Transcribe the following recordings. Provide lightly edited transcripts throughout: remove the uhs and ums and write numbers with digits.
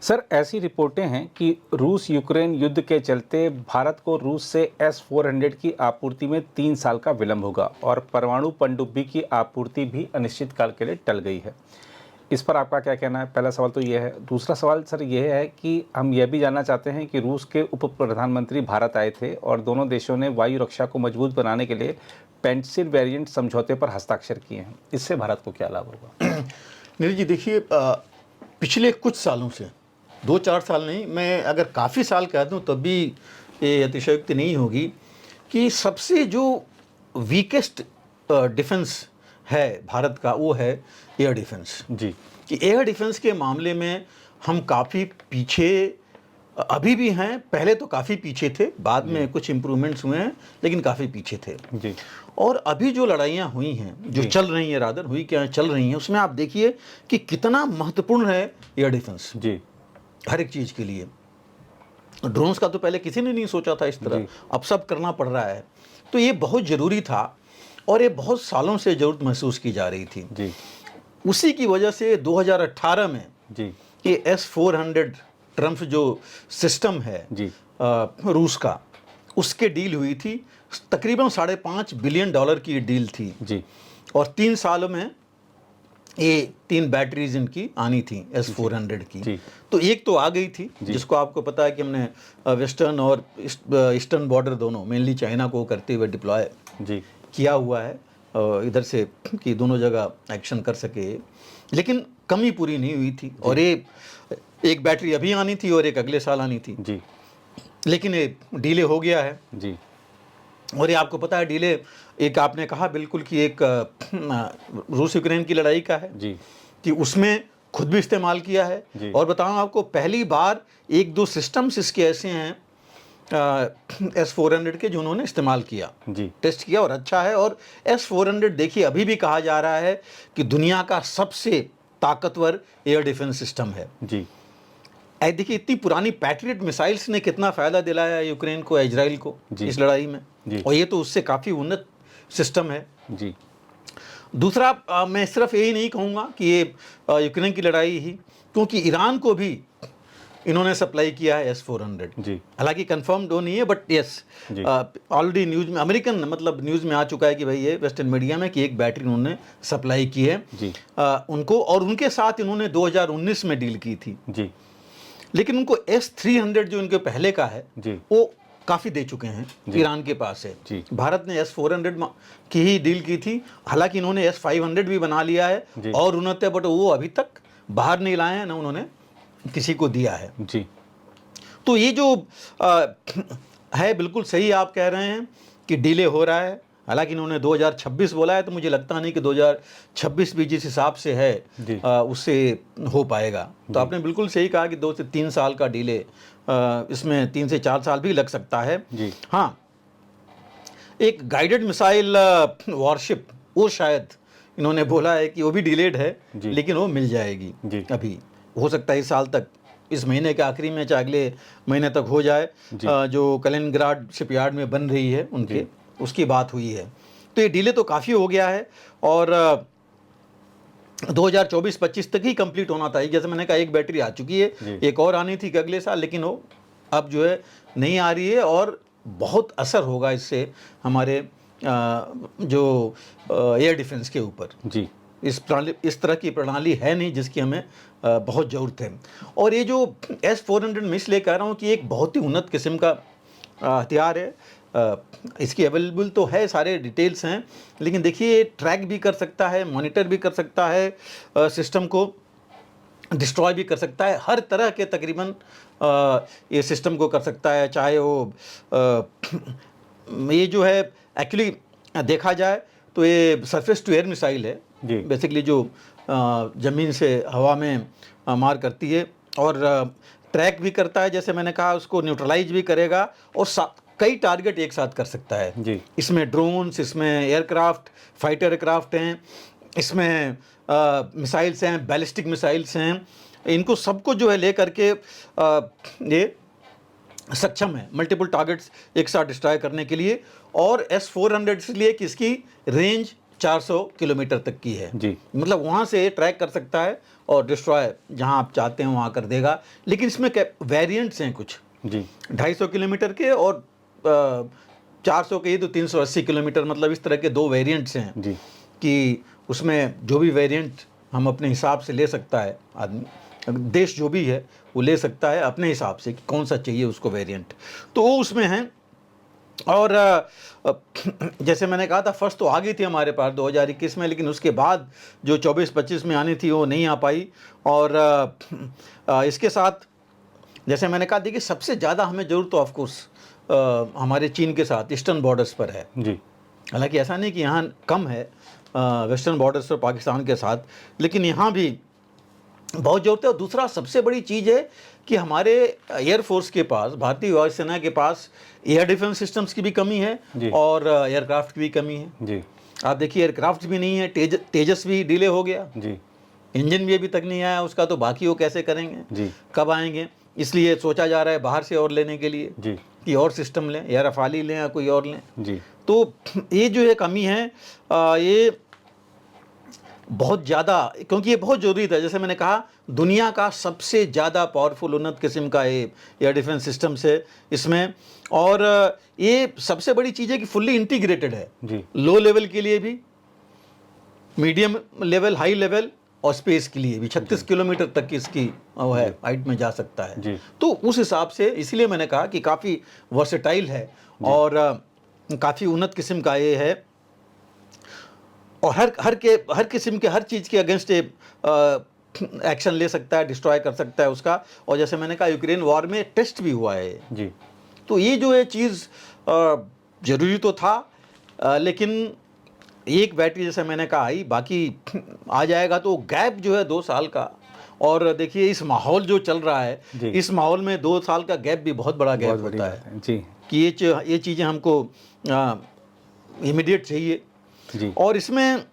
Sir, ऐसी रिपोर्टें हैं कि रूस यूक्रेन युद्ध के चलते भारत को रूस से S-400 की आपूर्ति में 3 साल का विलंब होगा और परमाणु पनडुब्बी की आपूर्ति भी अनिश्चित काल के लिए टल गई है। इस पर आपका क्या कहना है? पहला सवाल तो ये है। दूसरा सवाल सर ये है कि हम यह भी जानना चाहते हैं कि रूस के उप प्रधानमंत्री भारत आए थे और दोनों देशों ने वायु रक्षा को मजबूत बनाने के लिए पेंसिल वेरिएंट समझौते पर हस्ताक्षर किए हैं। इससे भारत को क्या लाभ होगा? नीरज जी, देखिए, पिछले कुछ सालों से 2-4 साल नहीं, मैं अगर काफ़ी साल कह दूं तब भी ये अतिशयोक्ति नहीं होगी कि सबसे जो वीकेस्ट डिफेंस है भारत का वो है एयर डिफेंस जी। कि एयर डिफेंस के मामले में हम काफ़ी पीछे अभी भी हैं। पहले तो काफ़ी पीछे थे, बाद में कुछ इम्प्रूवमेंट्स हुए हैं, लेकिन काफ़ी पीछे थे जी। और अभी जो लड़ाइयाँ हुई हैं, जो चल रही हैं, रादर हुई क्या चल रही हैं, उसमें आप देखिए कि कितना महत्वपूर्ण है एयर डिफेंस जी। हर एक चीज़ के लिए। ड्रोन्स का तो पहले किसी ने नहीं सोचा था इस तरह, अब सब करना पड़ रहा है। तो ये बहुत ज़रूरी था और ये बहुत सालों से ज़रूरत महसूस की जा रही थी जी। उसी की वजह से 2018 में जी। ये S-400 ट्रम्प जो सिस्टम है जी। रूस का, उसके डील हुई थी। तकरीबन $5.5 बिलियन की डील थी जी। और 3 सालों में ये 3 बैटरीज इनकी आनी थी S-400 की। जी। तो एक तो आ गई थी, जिसको आपको पता है कि हमने वेस्टर्न और ईस्टर्न बॉर्डर दोनों, मेनली चाइना को करते हुए डिप्लॉय जी। किया हुआ है इधर से कि दोनों जगह एक्शन कर सके, लेकिन कमी पूरी नहीं हुई थी। और ये एक बैटरी अभी आनी थी और एक अगले साल आनी थी, जी। लेकिन ये डिले हो गया है। जी। और ये आपको पता है डिले, एक आपने कहा बिल्कुल कि एक रूस यूक्रेन की लड़ाई का है जी। कि उसमें खुद भी इस्तेमाल किया है। और बताऊं आपको, पहली बार 1-2 सिस्टम्स इसके ऐसे हैं S-400 के जो उन्होंने इस्तेमाल किया, जी। टेस्ट किया और अच्छा है। और S-400 देखिए अभी भी कहा जा रहा है कि दुनिया का सबसे ताकतवर एयर डिफेंस सिस्टम है। जी। देखिए इतनी पुरानी पैट्रियट मिसाइल्स ने कितना फ़ायदा दिलाया यूक्रेन को, इजराइल को इस लड़ाई में। और ये तो उससे काफ़ी उन्नत सिस्टम है। जी। दूसरा, मैं सिर्फ यही नहीं कहूँगा कि ये यूक्रेन की लड़ाई ही, क्योंकि ईरान को भी इन्होंने सप्लाई किया है S-400। जी। हालांकि कंफर्म तो नहीं है, बट यस, ऑलरेडी न्यूज़ में, अमेरिकन मतलब न्यूज़ में आ चुका है कि भाई ये वेस्टर्न मीडिया में कि एक बैटरी उन्होंने सप्लाई की है जी। उनको, और उनके साथ इन्होंने 2019 में डील की थी। जी। लेकिन उनको S-300 जो इनके पहले का है जी। वो काफ़ी दे चुके हैं, ईरान के पास है। जी। भारत ने S-400 की ही डील की थी, हालांकि इन्होंने S-500 भी बना लिया है और उन्नत है, बट वो अभी तक बाहर नहीं लाए हैं, ना उन्होंने किसी को दिया है। जी। तो ये जो है, बिल्कुल सही आप कह रहे हैं कि डिले हो रहा है। हालांकि इन्होंने 2026 बोला है, तो मुझे लगता नहीं कि 2026 भी जिस हिसाब से है उससे हो पाएगा। तो आपने बिल्कुल सही कहा कि 2 से 3 साल का डिले, इसमें 3 से 4 साल भी लग सकता है। हाँ, एक गाइडेड मिसाइल वॉरशिप, वो शायद इन्होंने बोला है कि वो भी डिलेड है, लेकिन वो मिल जाएगी। अभी हो सकता है इस साल तक, इस महीने के आखिरी में चाहे अगले महीने तक हो जाए। जो कलिनिंग्राड शिपयार्ड में बन रही है उनके, उसकी बात हुई है। तो ये डिले तो काफ़ी हो गया है और 2024-25 तक ही कंप्लीट होना था। जैसे मैंने कहा, एक बैटरी आ चुकी है, एक और आनी थी अगले साल, लेकिन वो अब जो है नहीं आ रही है और बहुत असर होगा इससे हमारे जो एयर डिफेंस के ऊपर। जी। इस तरह की प्रणाली है नहीं जिसकी हमें बहुत ज़रूरत है। और ये जो S-400 मैं इसलिए कह रहा हूँ कि एक बहुत ही उन्नत किस्म का हथियार है। इसकी अवेलेबल तो है, सारे डिटेल्स हैं, लेकिन देखिए ट्रैक भी कर सकता है, मॉनिटर भी कर सकता है, सिस्टम को डिस्ट्रॉय भी कर सकता है, हर तरह के तकरीबन ये सिस्टम को कर सकता है। चाहे वो ये जो है, एक्चुअली देखा जाए तो ये सरफेस टू एयर मिसाइल है, बेसिकली जो ज़मीन से हवा में मार करती है और ट्रैक भी करता है। जैसे मैंने कहा, उसको न्यूट्रलाइज भी करेगा और कई टारगेट एक साथ कर सकता है। इसमें ड्रोन्स, इसमें एयरक्राफ्ट, फाइटर एयरक्राफ्ट हैं, इसमें मिसाइल्स हैं, बैलिस्टिक मिसाइल्स हैं। इनको सबको जो है ले करके ये सक्षम है मल्टीपल टारगेट्स एक साथ डिस्ट्रॉय करने के लिए। और S-400 इसलिए कि इसकी रेंज 400 किलोमीटर तक की है। जी मतलब वहाँ से ट्रैक कर सकता है और डिस्ट्रॉय जहाँ आप चाहते हैं वहाँ कर देगा। लेकिन इसमें वेरिएंट्स हैं कुछ, जी 250 किलोमीटर के और 400 के, ये तो 380 किलोमीटर, मतलब इस तरह के दो वेरिएंट्स हैं जी कि उसमें जो भी वेरिएंट हम अपने हिसाब से ले सकता है आदमी, देश जो भी है वो ले सकता है अपने हिसाब से कि कौन सा चाहिए उसको वेरिएंट, तो वो उसमें है। और जैसे मैंने कहा था फर्स्ट तो आ गई थी हमारे पास 2021 में, लेकिन उसके बाद जो 24-25 में आनी थी वो नहीं आ पाई। और इसके साथ जैसे मैंने कहा, देखिए सबसे ज़्यादा हमें ज़रूरत तो ऑफकोर्स हमारे चीन के साथ ईस्टर्न बॉर्डर्स पर है। जी हालांकि ऐसा नहीं कि यहाँ कम है वेस्टर्न बॉर्डर्स पर पाकिस्तान के साथ, लेकिन यहाँ भी बहुत ज़रूरत है। और दूसरा सबसे बड़ी चीज़ है कि हमारे एयरफोर्स के पास, भारतीय वायुसेना के पास एयर डिफेंस सिस्टम्स की भी कमी है जी। और एयरक्राफ्ट की भी कमी है। जी आप देखिए एयरक्राफ्ट भी नहीं है, तेजस भी डिले हो गया, जी इंजन भी अभी तक नहीं आया उसका, तो बाकी वो कैसे करेंगे, जी कब आएंगे। इसलिए सोचा जा रहा है बाहर से और लेने के लिए जी कि और सिस्टम लें, या रफाली लें या कोई और लें। जी तो ये जो है कमी है, ये बहुत ज़्यादा, क्योंकि ये बहुत ज़रूरी था। जैसे मैंने कहा दुनिया का सबसे ज़्यादा पावरफुल उन्नत किस्म का ये एयर डिफेंस सिस्टम है इसमें। और ये सबसे बड़ी चीज़ है कि फुल्ली इंटीग्रेटेड है, जी लो लेवल के लिए भी, मीडियम लेवल, हाई लेवल और स्पेस के लिए भी। 36 किलोमीटर तक की इसकी वो है, हाइट में जा सकता है। जी। तो उस हिसाब से इसलिए मैंने कहा कि काफ़ी वर्सेटाइल है और काफ़ी उन्नत किस्म का ये है। और हर किस्म के, हर चीज़ के अगेंस्ट एक्शन ले सकता है, डिस्ट्रॉय कर सकता है उसका। और जैसे मैंने कहा यूक्रेन वॉर में टेस्ट भी हुआ है। जी तो ये जो है चीज़ ज़रूरी तो था, लेकिन एक बैटरी जैसे मैंने कहा आई, बाकी आ जाएगा। तो गैप जो है 2 साल का, और देखिए इस माहौल जो चल रहा है, जी। इस माहौल में 2 साल का गैप भी बहुत बड़ा गैप बहुत बड़ी होता बात है है। जी कि ये चीज़ें हमको इमीडिएट चाहिए। जी और इसमें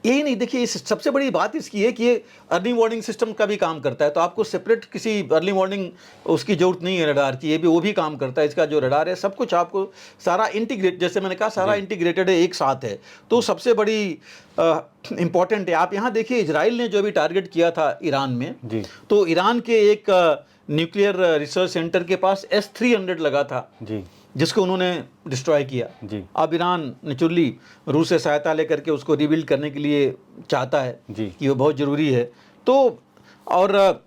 यही नहीं, देखिए इस सबसे बड़ी बात इसकी है कि ये अर्ली वार्निंग सिस्टम का भी काम करता है। तो आपको सेपरेट किसी अर्ली वार्निंग उसकी ज़रूरत नहीं है रडार की, ये भी वो भी काम करता है। इसका जो रडार है सब कुछ आपको सारा इंटीग्रेट, जैसे मैंने कहा सारा इंटीग्रेटेड है, एक साथ है। तो सबसे बड़ी इम्पॉर्टेंट है। आप यहाँ देखिए इजराइल ने जो भी टारगेट किया था ईरान में, जी तो ईरान के एक न्यूक्लियर रिसर्च सेंटर के पास S-300 लगा था, जी जिसको उन्होंने डिस्ट्रॉय किया। जी अब ईरान नेचुरली रूस से सहायता लेकर के उसको रिबिल्ड करने के लिए चाहता है जी कि वो बहुत ज़रूरी है। तो और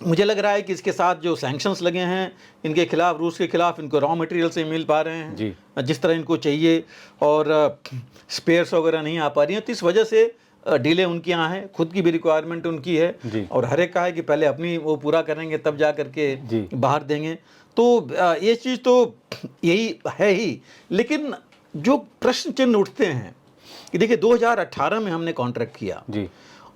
मुझे लग रहा है कि इसके साथ जो सैंक्शंस लगे हैं इनके खिलाफ, रूस के खिलाफ, इनको रॉ मटेरियल से मिल पा रहे हैं जी जिस तरह इनको चाहिए, और स्पेयर्स वगैरह नहीं आ पा रही हैं। तो इस वजह से डिले उनके यहाँ है, खुद की भी रिक्वायरमेंट उनकी है, जी। और हर एक का है कि पहले अपनी वो पूरा करेंगे तब जा करके जी। बाहर देंगे। तो ये चीज़ तो यही है ही। लेकिन जो प्रश्न चिन्ह उठते हैं कि देखिए 2018 में हमने कॉन्ट्रैक्ट किया, जी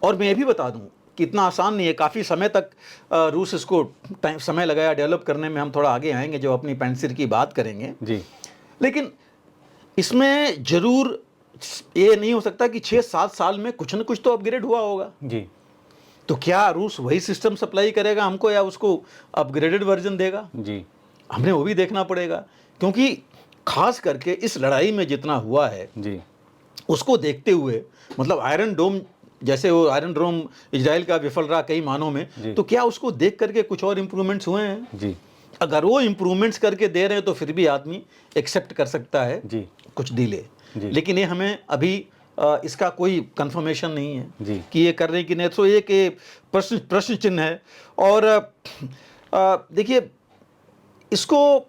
और मैं ये भी बता दूं कि इतना आसान नहीं है, काफ़ी समय तक रूस इसको समय लगाया डेवलप करने में। हम थोड़ा आगे आएंगे जब अपनी पेंसिल की बात करेंगे। जी लेकिन इसमें ज़रूर ये नहीं हो सकता कि 6-7 साल में कुछ न कुछ तो अपग्रेड हुआ होगा। जी तो क्या रूस वही सिस्टम सप्लाई करेगा हमको, या उसको अपग्रेडेड वर्जन देगा? जी हमने वो भी देखना पड़ेगा, क्योंकि खास करके इस लड़ाई में जितना हुआ है जी उसको देखते हुए, मतलब आयरन डोम, जैसे वो आयरन डोम इजराइल का विफल रहा कई मानों जी। में, तो क्या उसको देख करके कुछ और इम्प्रूवमेंट्स हुए हैं? जी अगर वो इम्प्रूवमेंट्स करके दे रहे हैं तो फिर भी आदमी एक्सेप्ट कर सकता है जी कुछ डिले। जी। लेकिन ये हमें अभी इसका कोई कंफर्मेशन नहीं है जी। कि ये कर रहे हैं कि नहीं। तो एक प्रश्न चिन्ह है। और देखिए इसको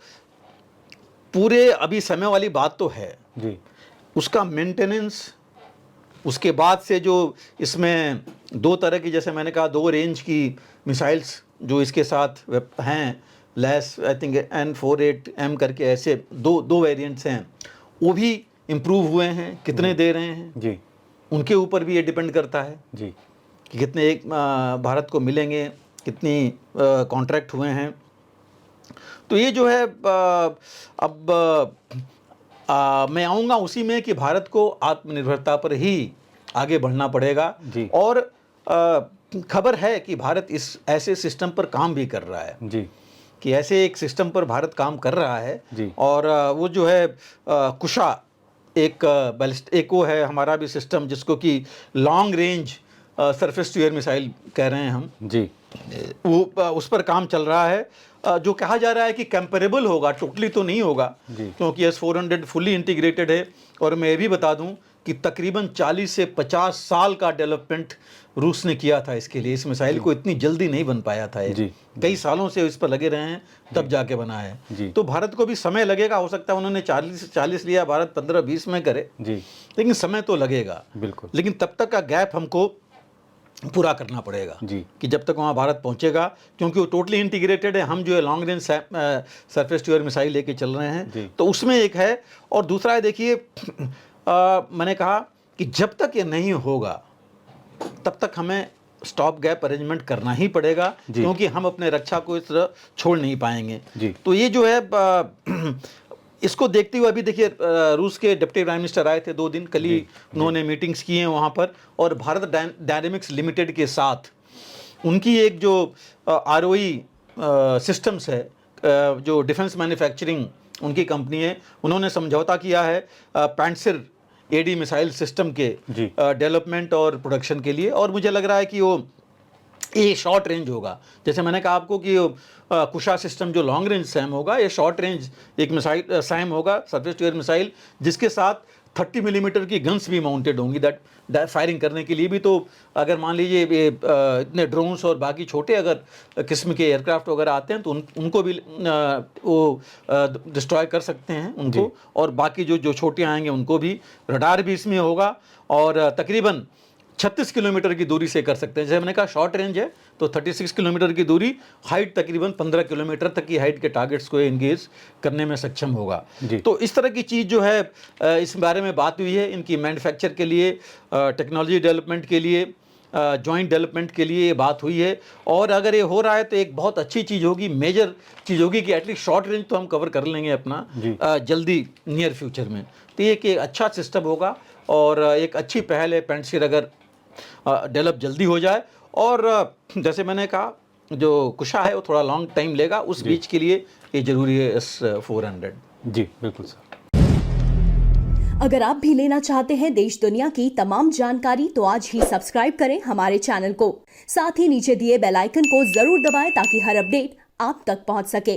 पूरे अभी समय वाली बात तो है, जी उसका मेंटेनेंस, उसके बाद से जो इसमें 2 तरह की, जैसे मैंने कहा 2 रेंज की मिसाइल्स जो इसके साथ हैं लैस, आई थिंक N48M करके, ऐसे दो वेरिएंट्स हैं, वो भी इम्प्रूव हुए हैं। कितने दे रहे हैं जी उनके ऊपर भी ये डिपेंड करता है जी कि कितने एक भारत को मिलेंगे, कितनी कॉन्ट्रैक्ट हुए हैं। तो ये जो है अब मैं आऊँगा उसी में कि भारत को आत्मनिर्भरता पर ही आगे बढ़ना पड़ेगा। जी। और खबर है कि भारत इस ऐसे सिस्टम पर काम भी कर रहा है, जी कि ऐसे एक सिस्टम पर भारत काम कर रहा है। जी। और वो जो है कुशा एक बैलिस्टिक वो है हमारा भी सिस्टम जिसको कि long range surface to air missile कह रहे हैं हम जी वो उस पर काम चल रहा है जो कहा जा रहा है कि कंपेरेबल होगा, टोटली तो नहीं होगा जी। क्योंकि S-400 फुल्ली इंटीग्रेटेड है। और मैं ये भी बता दूं कि तकरीबन 40 से 50 साल का डेवलपमेंट रूस ने किया था इसके लिए। इस मिसाइल को इतनी जल्दी नहीं बन पाया था जी। ये, कई सालों से इस पर लगे रहे हैं तब जाके बना है। जी। तो भारत को भी समय लगेगा, हो सकता है उन्होंने 40 लिया, भारत 15-20 में करे, जी लेकिन समय तो लगेगा। बिल्कुल लेकिन तब तक का गैप हमको पूरा करना पड़ेगा जी कि जब तक वहाँ भारत पहुँचेगा, क्योंकि वो टोटली इंटीग्रेटेड है। हम जो है long range surface to air missile लेके चल रहे जी। हैं, तो उसमें एक है। और दूसरा है, देखिए मैंने कहा कि जब तक ये नहीं होगा तब तक हमें स्टॉप गैप अरेंजमेंट करना ही पड़ेगा, जी। क्योंकि हम अपने रक्षा को इस तरह छोड़ नहीं पाएंगे। जी। तो ये जो है इसको देखते हुए अभी देखिए रूस के डिप्टी प्राइम मिनिस्टर आए थे 2 दिन, कल ही उन्होंने मीटिंग्स की हैं वहाँ पर, और भारत डायनेमिक्स लिमिटेड के साथ उनकी एक जो ROE सिस्टम्स है, जो डिफेंस मैन्युफैक्चरिंग उनकी कंपनी है, उन्होंने समझौता किया है पैंट्सिर AD मिसाइल सिस्टम के जी। डेवलपमेंट और प्रोडक्शन के लिए। और मुझे लग रहा है कि वो ये शॉर्ट रेंज होगा। जैसे मैंने कहा आपको कि कुशा सिस्टम जो लॉन्ग रेंज सैम होगा, ये शॉर्ट रेंज एक मिसाइल सैम होगा, सरफेस टू एयर मिसाइल, जिसके साथ 30 मिलीमीटर की गन्स भी माउंटेड होंगी, दैट फायरिंग करने के लिए भी। तो अगर मान लीजिए इतने ड्रोन्स और बाकी छोटे अगर किस्म के एयरक्राफ्ट वगैरह आते हैं तो उनको भी वो डिस्ट्रॉय कर सकते हैं उनको, और बाकी जो छोटे आएंगे उनको भी। रडार भी इसमें होगा और तकरीबन 36 किलोमीटर की दूरी से कर सकते हैं। जैसे मैंने कहा शॉर्ट रेंज है तो 36 किलोमीटर की दूरी, हाइट तकरीबन 15 किलोमीटर तक की हाइट के टारगेट्स को एंगेज करने में सक्षम होगा। तो इस तरह की चीज़ जो है इस बारे में बात हुई है। इनकी मैन्युफैक्चर के लिए, टेक्नोलॉजी डेवलपमेंट के लिए, जॉइंट डेवलपमेंट के लिए ये बात हुई है। और अगर ये हो रहा है तो एक बहुत अच्छी चीज़ होगी, मेजर चीज़ होगी कि एटलीस्ट शॉर्ट रेंज तो हम कवर कर लेंगे अपना जल्दी नियर फ्यूचर में। तो ये एक अच्छा सिस्टम होगा और एक अच्छी पहल है पैंट्सिर अगर डेवलप जल्दी हो जाए। और जैसे मैंने कहा जो कुशा है वो थोड़ा लॉन्ग टाइम लेगा, उस बीच के लिए ये जरूरी है S-400। जी बिल्कुल सर। अगर आप भी लेना चाहते हैं देश दुनिया की तमाम जानकारी तो आज ही सब्सक्राइब करें हमारे चैनल को। साथ ही नीचे दिए बेल आइकन को जरूर दबाएं ताकि हर अपडेट आप तक पहुंच सके।